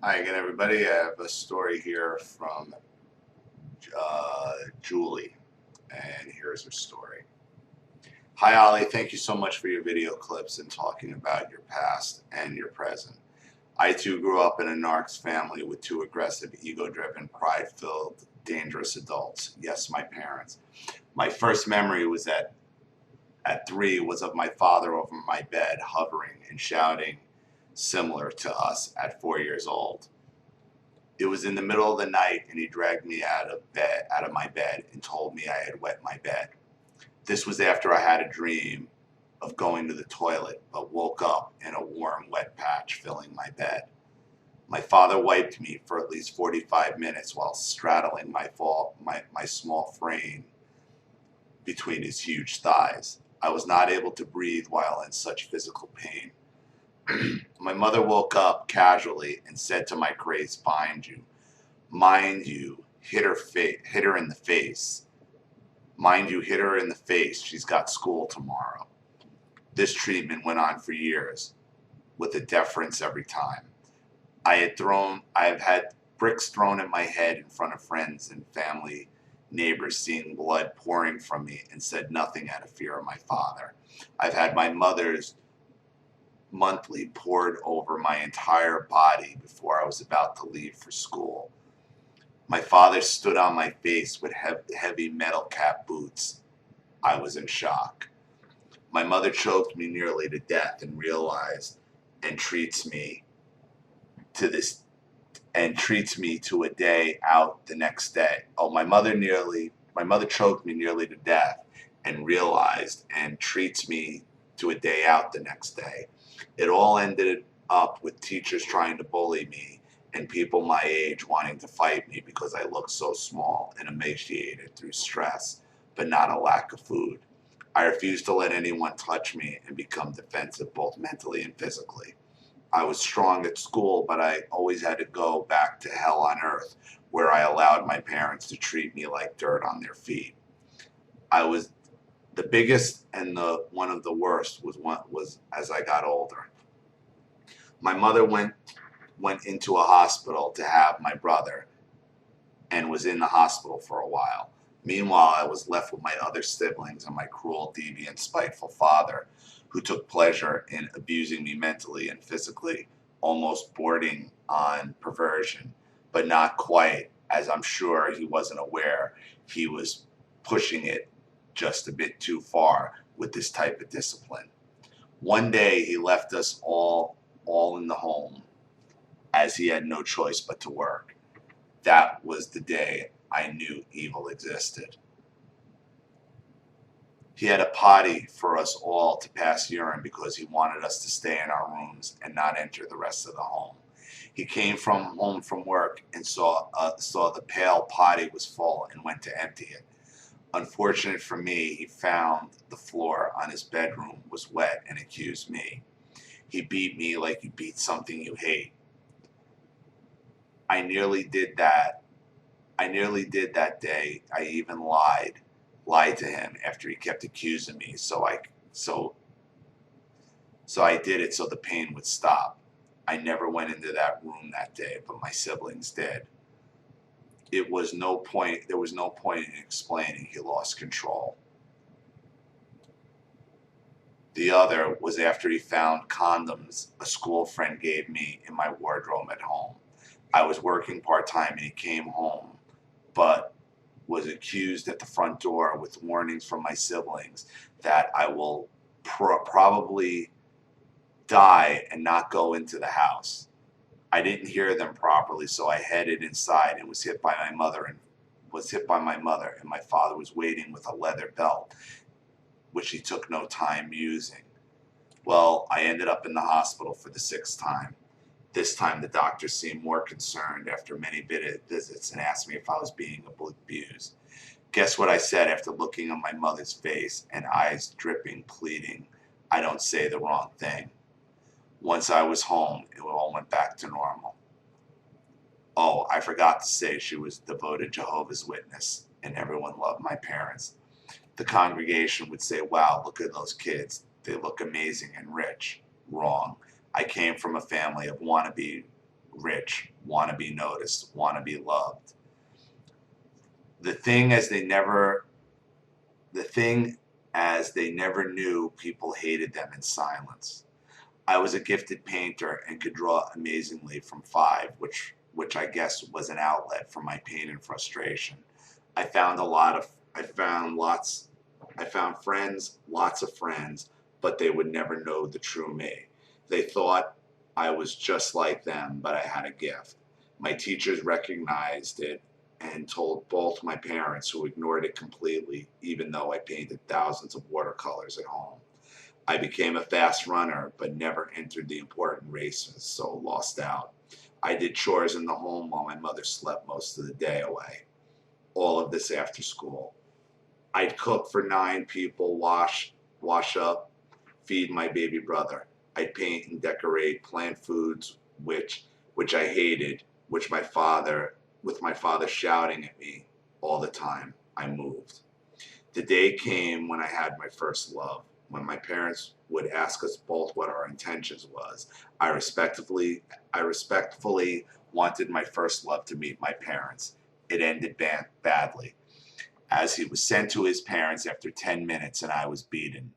Hi again, everybody. I have a story here from Julie, and here's her story. Hi, Ollie. Thank you so much for your video clips and talking about your past and your present. I too grew up in a narcs family with two aggressive, ego-driven, pride-filled, dangerous adults. Yes, my parents. My first memory was at 3 was of my father over my bed, hovering and shouting, similar to us at 4 years old. It was in the middle of the night, and he dragged me out of my bed, and told me I had wet my bed. This was after I had a dream of going to the toilet, but woke up in a warm, wet patch filling my bed. My father wiped me for at least 45 minutes while straddling my small frame between his huge thighs. I was not able to breathe while in such physical pain. My mother woke up casually and said to my crazed mind you, hit her in the face. Mind you, hit her in the face. She's got school tomorrow. This treatment went on for years, with a deference every time. I've had bricks thrown at my head in front of friends and family, neighbors seeing blood pouring from me and said nothing out of fear of my father. I've had my mother's monthly poured over my entire body before I was about to leave for school. My father stood on my face with heavy metal cap boots. I was in shock. My mother choked me nearly to death and realized and treats me to this and treats me to a day out the next day. My mother choked me nearly to death and realized and treats me to a day out the next day. It all ended up with teachers trying to bully me and people my age wanting to fight me because I looked so small and emaciated through stress, but not a lack of food. I refused to let anyone touch me and become defensive both mentally and physically. I was strong at school, but I always had to go back to hell on earth where I allowed my parents to treat me like dirt on their feet. I was the biggest and the one of the worst was as I got older. My mother went into a hospital to have my brother and was in the hospital for a while. Meanwhile, I was left with my other siblings and my cruel, deviant, spiteful father, who took pleasure in abusing me mentally and physically, almost bordering on perversion, but not quite, as I'm sure he wasn't aware he was pushing it just a bit too far with this type of discipline. One day he left us all in the home, as he had no choice but to work. That was the day I knew evil existed. He had a potty for us all to pass urine because he wanted us to stay in our rooms and not enter the rest of the home. He came from home from work and saw the pail potty was full and went to empty it. Unfortunate for me, he found the floor on his bedroom was wet and accused me. He beat me like you beat something you hate. I nearly did that. I nearly did that day. I even lied to him after he kept accusing me. So so I did it so the pain would stop. I never went into that room that day, but my siblings did. There was no point in explaining. He lost control. The other was after he found condoms a school friend gave me in my wardrobe at home. I was working part-time and he came home, but was accused at the front door with warnings from my siblings that I will probably die and not go into the house. I didn't hear them properly, so I headed inside and was hit by my mother, and my father was waiting with a leather belt, which he took no time using. Well, I ended up in the hospital for the sixth time. This time the doctor seemed more concerned after many visits and asked me if I was being abused. Guess what I said after looking on my mother's face and eyes dripping, pleading, I don't say the wrong thing. Once I was home, it all went back to normal. Oh, I forgot to say she was a devoted Jehovah's Witness, and everyone loved my parents. The congregation would say, wow, look at those kids. They look amazing and rich. Wrong. I came from a family of wannabe rich, want to be noticed, want to be loved. The thing as they never the thing as they never knew people hated them in silence. I was a gifted painter and could draw amazingly from 5, which I guess was an outlet for my pain and frustration. I found friends, lots of friends, but they would never know the true me. They thought I was just like them, but I had a gift. My teachers recognized it and told both my parents, who ignored it completely, even though I painted thousands of watercolors at home. I became a fast runner, but never entered the important races, so lost out. I did chores in the home while my mother slept most of the day away. All of this after school. I'd cook for 9 people, wash up, feed my baby brother. I'd paint and decorate, plan foods which I hated, with my father shouting at me all the time. I moved. The day came when I had my first love. When my parents would ask us both what our intentions was, I respectfully wanted my first love to meet my parents. It ended badly, as he was sent to his parents after 10 minutes and I was beaten.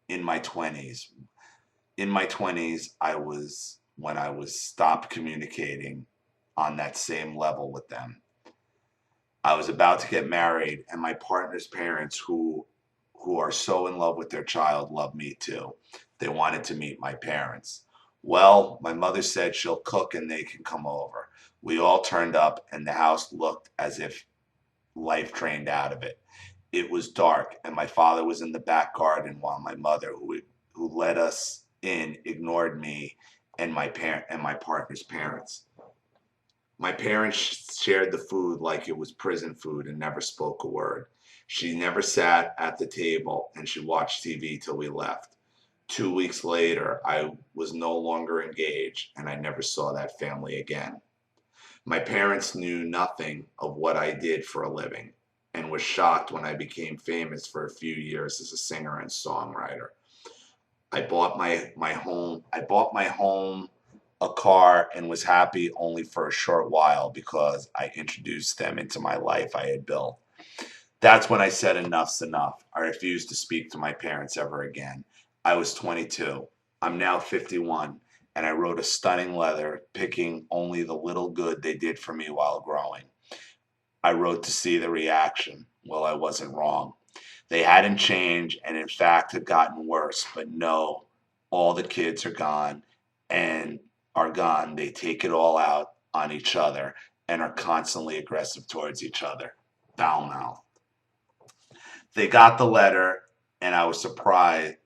In my 20s, when I was stopped communicating on that same level with them. I was about to get married, and my partner's parents, who are so in love with their child, love me too. They wanted to meet my parents. Well, my mother said she'll cook and they can come over. We all turned up, and the house looked as if life drained out of it. It was dark, and my father was in the back garden while my mother, who let us in, ignored me and my partner's parents. My parents shared the food like it was prison food and never spoke a word. She never sat at the table, and she watched TV till we left. 2 weeks later, I was no longer engaged, and I never saw that family again. My parents knew nothing of what I did for a living and was shocked when I became famous for a few years as a singer and songwriter. I bought my home a car and was happy only for a short while because I introduced them into my life I had built. That's when I said enough's enough. I refused to speak to my parents ever again. I was 22. I'm now 51, and I wrote a stunning letter picking only the little good they did for me while growing. I wrote to see the reaction. Well, I wasn't wrong. They hadn't changed and in fact had gotten worse, but no, all the kids are gone and are gone. They take it all out on each other and are constantly aggressive towards each other. Foul mouth. They got the letter and I was surprised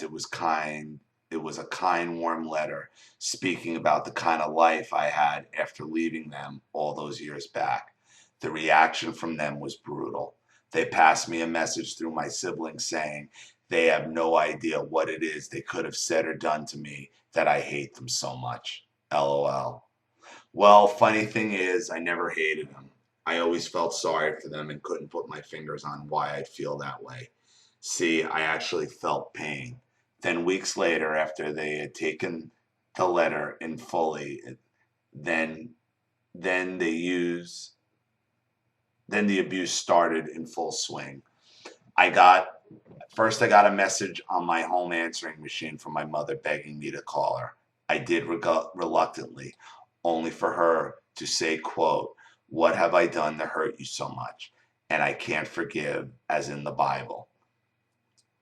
it was kind. It was a kind, warm letter speaking about the kind of life I had after leaving them all those years back. The reaction from them was brutal. They passed me a message through my siblings saying they have no idea what it is they could have said or done to me that I hate them so much. LOL. Well, funny thing is, I never hated them. I always felt sorry for them and couldn't put my fingers on why I'd feel that way. See, I actually felt pain. Then weeks later, after they had taken the letter in fully, then then they use then the abuse started in full swing. I got I got a message on my home answering machine from my mother begging me to call her. I did reluctantly, only for her to say, quote, "What have I done to hurt you so much? And I can't forgive, as in the Bible."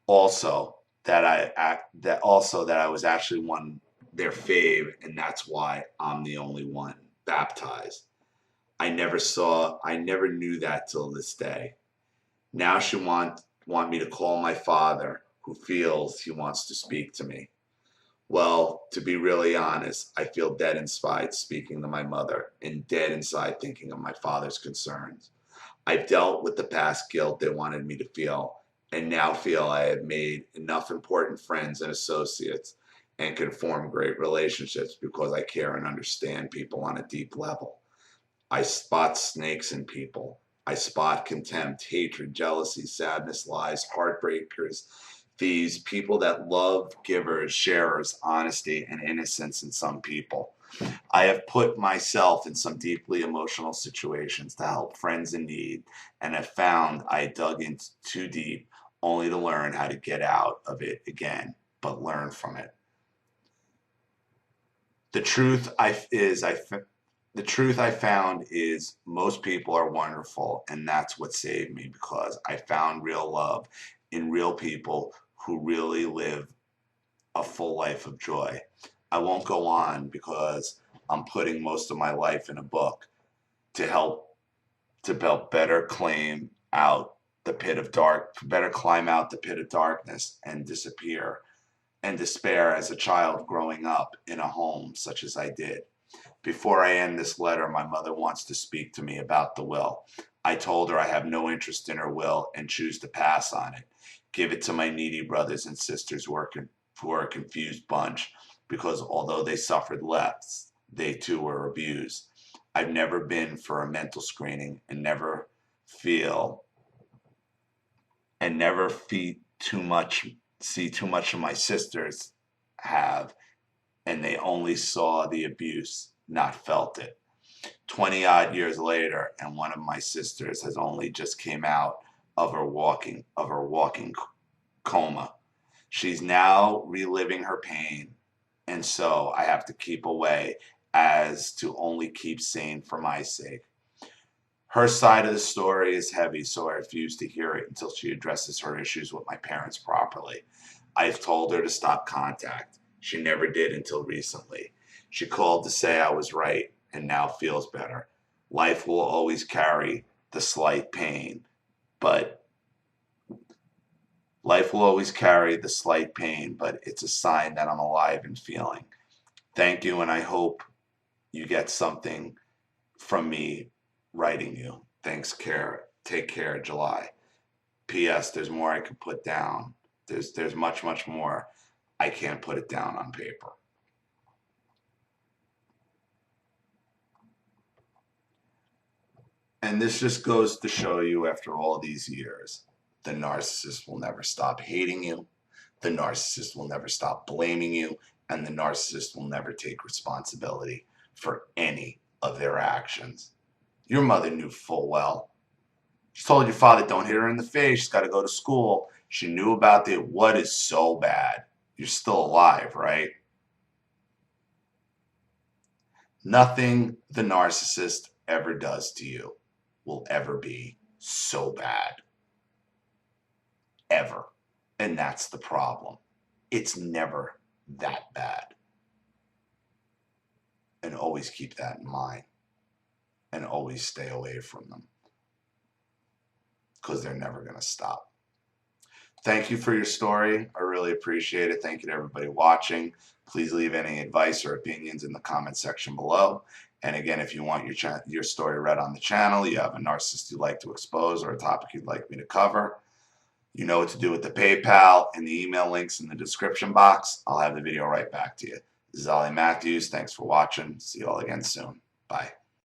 Also, that I was actually one their fave, and that's why I'm the only one baptized. I never knew that till this day. Now she want me to call my father, who feels he wants to speak to me. Well, to be really honest, I feel dead inside speaking to my mother and dead inside thinking of my father's concerns. I've dealt with the past guilt they wanted me to feel and now feel I have made enough important friends and associates and can form great relationships because I care and understand people on a deep level. I spot snakes in people. I spot contempt, hatred, jealousy, sadness, lies, heartbreakers, these people that love givers, sharers, honesty, and innocence in some people. I have put myself in some deeply emotional situations to help friends in need, and have found I dug in too deep only to learn how to get out of it again, but learn from it. The truth I found is most people are wonderful, and that's what saved me, because I found real love in real people who really live a full life of joy. I won't go on because I'm putting most of my life in a book to help better climb out the pit of darkness and disappear and despair as a child growing up in a home such as I did. Before I end this letter, my mother wants to speak to me about the will. I told her I have no interest in her will and choose to pass on it. Give it to my needy brothers and sisters who are a confused bunch, because although they suffered less, they too were abused. I've never been for a mental screening and never see too much of my sisters have, and they only saw the abuse, not felt it. 20 odd years later, and one of my sisters has only just came out of her walking coma. She's now reliving her pain, and so I have to keep away as to only keep sane for my sake. Her side of the story is heavy, so I refuse to hear it until she addresses her issues with my parents properly. I've told her to stop contact. She never did until recently. She called to say I was right and now feels better. Life will always carry the slight pain, but it's a sign that I'm alive and feeling. Thank you, and I hope you get something from me writing you. Thanks, take care, July. P.S. There's more I could put down. There's much, much more. I can't put it down on paper. And this just goes to show you, after all these years, the narcissist will never stop hating you. The narcissist will never stop blaming you. And the narcissist will never take responsibility for any of their actions. Your mother knew full well. She told your father, don't hit her in the face. She's got to go to school. She knew about what is so bad. You're still alive, right? Nothing the narcissist ever does to you will ever be so bad. Ever. And that's the problem. It's never that bad. And always keep that in mind. And always stay away from them, because they're never going to stop. Thank you for your story. I really appreciate it. Thank you to everybody watching. Please leave any advice or opinions in the comment section below. And again, if you want your story read on the channel, you have a narcissist you'd like to expose or a topic you'd like me to cover, you know what to do with the PayPal and the email links in the description box. I'll have the video right back to you. This is Ollie Matthews. Thanks for watching. See you all again soon. Bye.